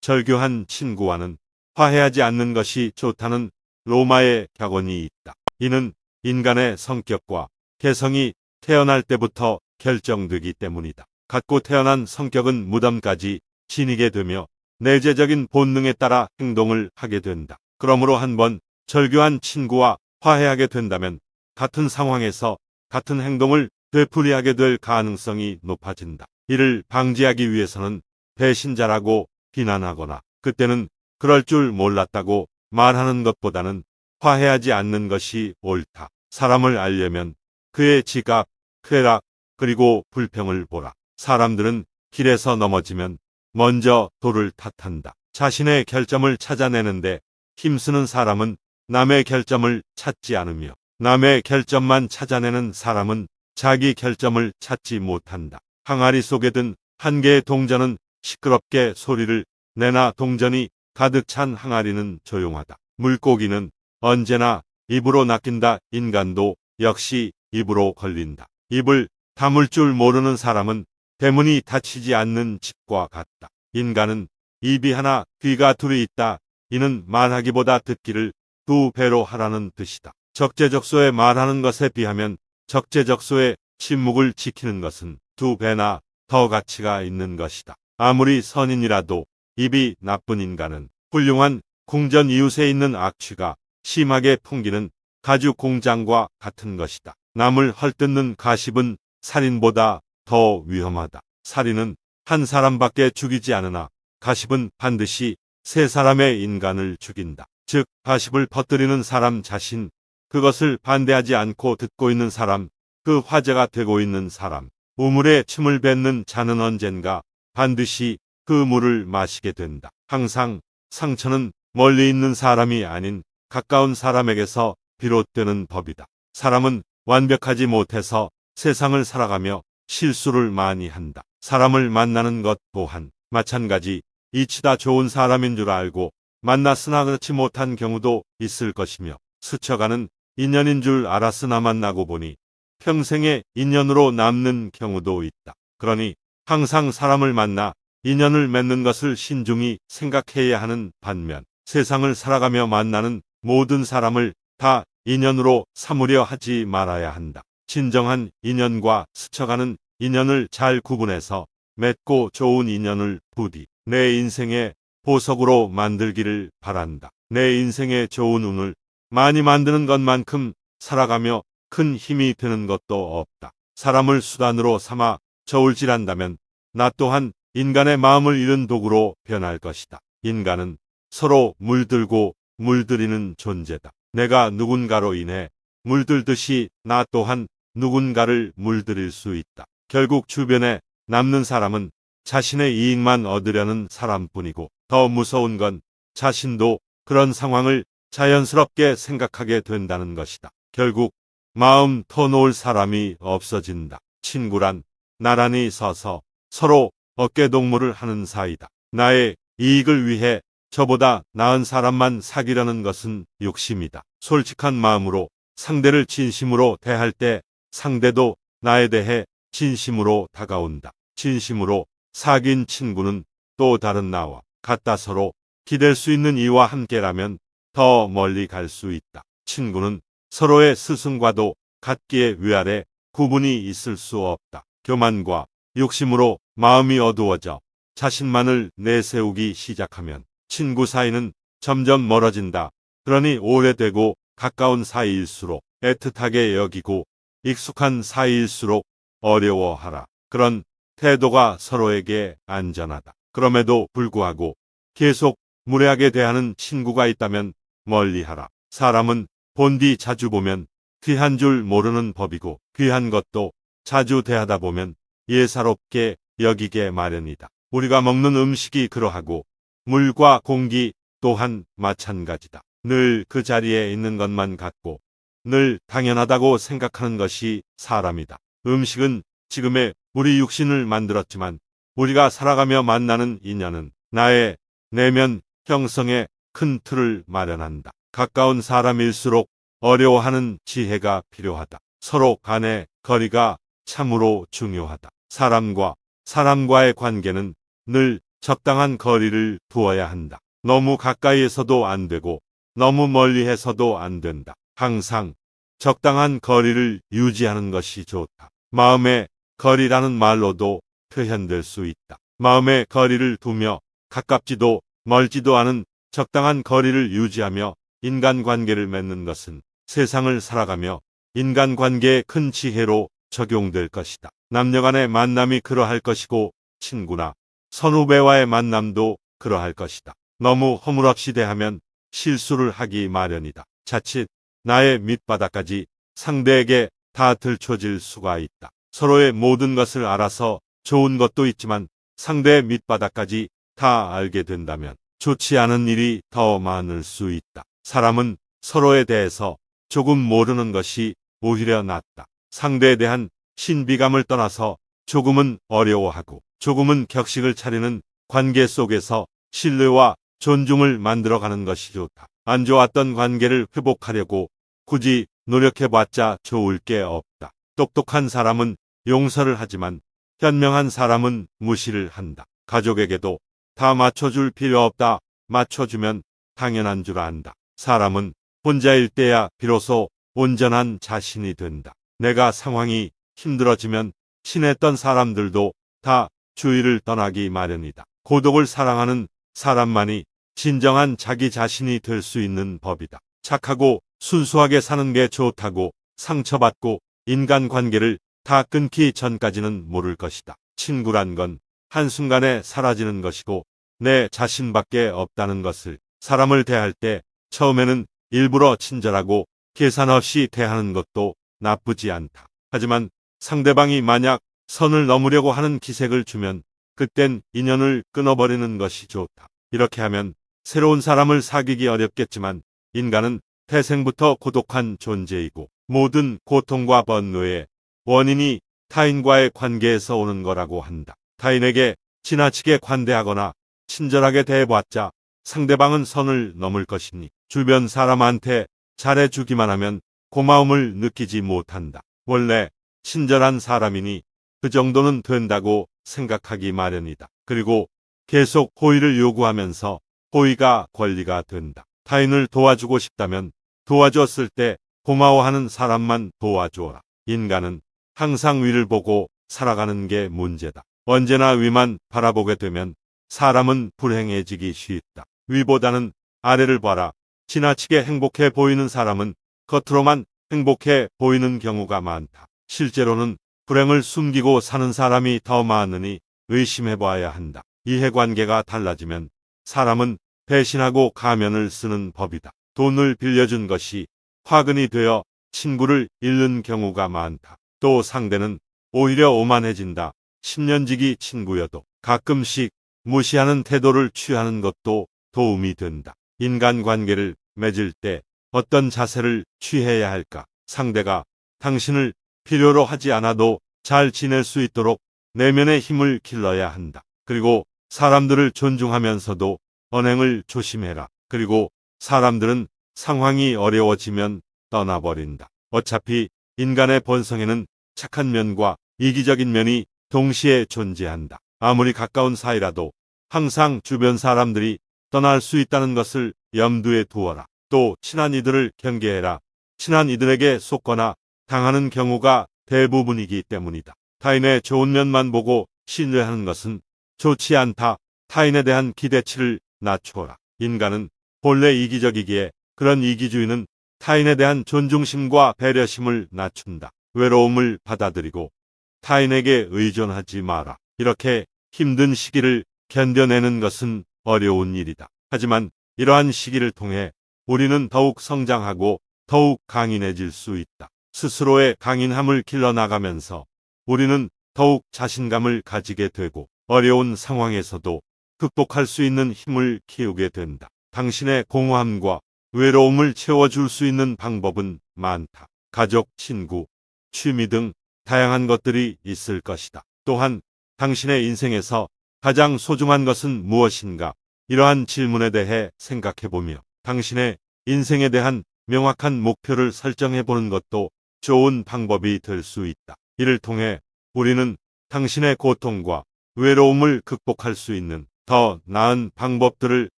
절교한 친구와는 화해하지 않는 것이 좋다는 로마의 격언이 있다. 이는 인간의 성격과 개성이 태어날 때부터 결정되기 때문이다. 갖고 태어난 성격은 무덤까지 지니게 되며 내재적인 본능에 따라 행동을 하게 된다. 그러므로 한번 절교한 친구와 화해하게 된다면 같은 상황에서 같은 행동을 되풀이하게 될 가능성이 높아진다. 이를 방지하기 위해서는 배신자라고 비난하거나 그때는 그럴 줄 몰랐다고 말하는 것보다는 화해하지 않는 것이 옳다. 사람을 알려면 그의 지각, 쾌락, 그리고 불평을 보라. 사람들은 길에서 넘어지면 먼저 돌을 탓한다. 자신의 결점을 찾아내는데 힘쓰는 사람은 남의 결점을 찾지 않으며 남의 결점만 찾아내는 사람은 자기 결점을 찾지 못한다. 항아리 속에 든 한 개의 동전은 시끄럽게 소리를 내나 동전이 가득 찬 항아리는 조용하다. 물고기는 언제나 입으로 낚인다. 인간도 역시 입으로 걸린다. 입을 다물 줄 모르는 사람은 대문이 닫히지 않는 집과 같다. 인간은 입이 하나 귀가 둘이 있다. 이는 말하기보다 듣기를 두 배로 하라는 뜻이다. 적재적소에 말하는 것에 비하면 적재적소에 침묵을 지키는 것은 두 배나 더 가치가 있는 것이다. 아무리 선인이라도 입이 나쁜 인간은 훌륭한 궁전 이웃에 있는 악취가 심하게 풍기는 가죽 공장과 같은 것이다. 남을 헐뜯는 가십은 살인보다 더 위험하다. 살인은 한 사람밖에 죽이지 않으나 가십은 반드시 세 사람의 인간을 죽인다. 즉 가십을 퍼뜨리는 사람 자신, 그것을 반대하지 않고 듣고 있는 사람, 그 화제가 되고 있는 사람. 우물에 침을 뱉는 자는 언젠가 반드시 그 물을 마시게 된다. 항상 상처는 멀리 있는 사람이 아닌 가까운 사람에게서 비롯되는 법이다. 사람은 완벽하지 못해서 세상을 살아가며 실수를 많이 한다. 사람을 만나는 것 또한 마찬가지. 이치다 좋은 사람인 줄 알고 만났으나 그렇지 못한 경우도 있을 것이며 스쳐가는 인연인 줄 알았으나 만나고 보니 평생의 인연으로 남는 경우도 있다. 그러니 항상 사람을 만나 인연을 맺는 것을 신중히 생각해야 하는 반면 세상을 살아가며 만나는 모든 사람을 다 인연으로 삼으려 하지 말아야 한다. 진정한 인연과 스쳐가는 인연을 잘 구분해서 맺고 좋은 인연을 부디 내 인생의 보석으로 만들기를 바란다. 내 인생의 좋은 운을 많이 만드는 것만큼 살아가며 큰 힘이 되는 것도 없다. 사람을 수단으로 삼아 저울질한다면 나 또한 인간의 마음을 잃은 도구로 변할 것이다. 인간은 서로 물들고 물들이는 존재다. 내가 누군가로 인해 물들듯이 나 또한 누군가를 물들일 수 있다. 결국 주변에 남는 사람은 자신의 이익만 얻으려는 사람뿐이고 더 무서운 건 자신도 그런 상황을 자연스럽게 생각하게 된다는 것이다. 결국 마음 터놓을 사람이 없어진다. 친구란 나란히 서서 서로 어깨동무를 하는 사이다. 나의 이익을 위해 저보다 나은 사람만 사귀려는 것은 욕심이다. 솔직한 마음으로 상대를 진심으로 대할 때 상대도 나에 대해 진심으로 다가온다. 진심으로 사귄 친구는 또 다른 나와 같다. 서로 기댈 수 있는 이와 함께라면 더 멀리 갈 수 있다. 친구는 서로의 스승과도 같기에 위아래 구분이 있을 수 없다. 교만과 욕심으로 마음이 어두워져 자신만을 내세우기 시작하면 친구 사이는 점점 멀어진다. 그러니 오래되고 가까운 사이일수록 애틋하게 여기고 익숙한 사이일수록 어려워하라. 그런 태도가 서로에게 안전하다. 그럼에도 불구하고 계속 무례하게 대하는 친구가 있다면 멀리하라. 사람은 본디 자주 보면 귀한 줄 모르는 법이고 귀한 것도 자주 대하다 보면 예사롭게 여기게 마련이다. 우리가 먹는 음식이 그러하고 물과 공기 또한 마찬가지다. 늘 그 자리에 있는 것만 같고 늘 당연하다고 생각하는 것이 사람이다. 음식은 지금의 우리 육신을 만들었지만 우리가 살아가며 만나는 인연은 나의 내면 형성에 큰 틀을 마련한다. 가까운 사람일수록 어려워하는 지혜가 필요하다. 서로 간의 거리가 참으로 중요하다. 사람과 사람과의 관계는 늘 적당한 거리를 두어야 한다. 너무 가까이에서도 안 되고 너무 멀리해서도 안 된다. 항상 적당한 거리를 유지하는 것이 좋다. 마음의 거리라는 말로도 표현될 수 있다. 마음의 거리를 두며 가깝지도 멀지도 않은 적당한 거리를 유지하며 인간관계를 맺는 것은 세상을 살아가며 인간관계의 큰 지혜로 적용될 것이다. 남녀간의 만남이 그러할 것이고 친구나 선후배와의 만남도 그러할 것이다. 너무 허물없이 대하면 실수를 하기 마련이다. 자칫 나의 밑바닥까지 상대에게 다 들춰질 수가 있다. 서로의 모든 것을 알아서 좋은 것도 있지만 상대의 밑바닥까지 다 알게 된다면 좋지 않은 일이 더 많을 수 있다. 사람은 서로에 대해서 조금 모르는 것이 오히려 낫다. 상대에 대한 신비감을 떠나서 조금은 어려워하고 조금은 격식을 차리는 관계 속에서 신뢰와 존중을 만들어가는 것이 좋다. 안 좋았던 관계를 회복하려고 굳이 노력해봤자 좋을 게 없다. 똑똑한 사람은 용서를 하지만 현명한 사람은 무시를 한다. 가족에게도 다 맞춰줄 필요 없다. 맞춰주면 당연한 줄 안다. 사람은 혼자일 때야 비로소 온전한 자신이 된다. 내가 상황이 힘들어지면 친했던 사람들도 다 주위를 떠나기 마련이다. 고독을 사랑하는 사람만이 진정한 자기 자신이 될 수 있는 법이다. 착하고 순수하게 사는 게 좋다고 상처받고 인간관계를 다 끊기 전까지는 모를 것이다. 친구란 건 한순간에 사라지는 것이고 내 자신밖에 없다는 것을 사람을 대할 때 처음에는 일부러 친절하고 계산 없이 대하는 것도 나쁘지 않다. 하지만 상대방이 만약 선을 넘으려고 하는 기색을 주면 그땐 인연을 끊어버리는 것이 좋다. 이렇게 하면 새로운 사람을 사귀기 어렵겠지만 인간은 태생부터 고독한 존재이고 모든 고통과 번뇌의 원인이 타인과의 관계에서 오는 거라고 한다. 타인에게 지나치게 관대하거나 친절하게 대해봤자 상대방은 선을 넘을 것이니 주변 사람한테 잘해주기만 하면 고마움을 느끼지 못한다. 원래 친절한 사람이니 그 정도는 된다고 생각하기 마련이다. 그리고 계속 호의를 요구하면서 호의가 권리가 된다. 타인을 도와주고 싶다면 도와줬을 때 고마워하는 사람만 도와주어라. 인간은 항상 위를 보고 살아가는 게 문제다. 언제나 위만 바라보게 되면 사람은 불행해지기 쉽다. 위보다는 아래를 봐라. 지나치게 행복해 보이는 사람은 겉으로만 행복해 보이는 경우가 많다. 실제로는 불행을 숨기고 사는 사람이 더 많으니 의심해 봐야 한다. 이해관계가 달라지면 사람은 배신하고 가면을 쓰는 법이다. 돈을 빌려준 것이 화근이 되어 친구를 잃는 경우가 많다. 또 상대는 오히려 오만해진다. 10년지기 친구여도 가끔씩 무시하는 태도를 취하는 것도 도움이 된다. 인간관계를 맺을 때 어떤 자세를 취해야 할까? 상대가 당신을 필요로 하지 않아도 잘 지낼 수 있도록 내면의 힘을 길러야 한다. 그리고 사람들을 존중하면서도 언행을 조심해라. 그리고 사람들은 상황이 어려워지면 떠나버린다. 어차피 인간의 본성에는 착한 면과 이기적인 면이 동시에 존재한다. 아무리 가까운 사이라도 항상 주변 사람들이 떠날 수 있다는 것을 염두에 두어라. 또 친한 이들을 경계해라. 친한 이들에게 속거나 당하는 경우가 대부분이기 때문이다. 타인의 좋은 면만 보고 신뢰하는 것은 좋지 않다. 타인에 대한 기대치를 낮추어라. 인간은 본래 이기적이기에 그런 이기주의는 타인에 대한 존중심과 배려심을 낮춘다. 외로움을 받아들이고 타인에게 의존하지 마라. 이렇게 힘든 시기를 견뎌내는 것은 어려운 일이다. 하지만 이러한 시기를 통해 우리는 더욱 성장하고 더욱 강인해질 수 있다. 스스로의 강인함을 길러나가면서 우리는 더욱 자신감을 가지게 되고 어려운 상황에서도 극복할 수 있는 힘을 키우게 된다. 당신의 공허함과 외로움을 채워줄 수 있는 방법은 많다. 가족, 친구, 취미 등 다양한 것들이 있을 것이다. 또한 당신의 인생에서 가장 소중한 것은 무엇인가? 이러한 질문에 대해 생각해보며 당신의 인생에 대한 명확한 목표를 설정해보는 것도 좋은 방법이 될 수 있다. 이를 통해 우리는 당신의 고통과 외로움을 극복할 수 있는 더 나은 방법들을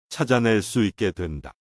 찾아낼 수 있게 된다.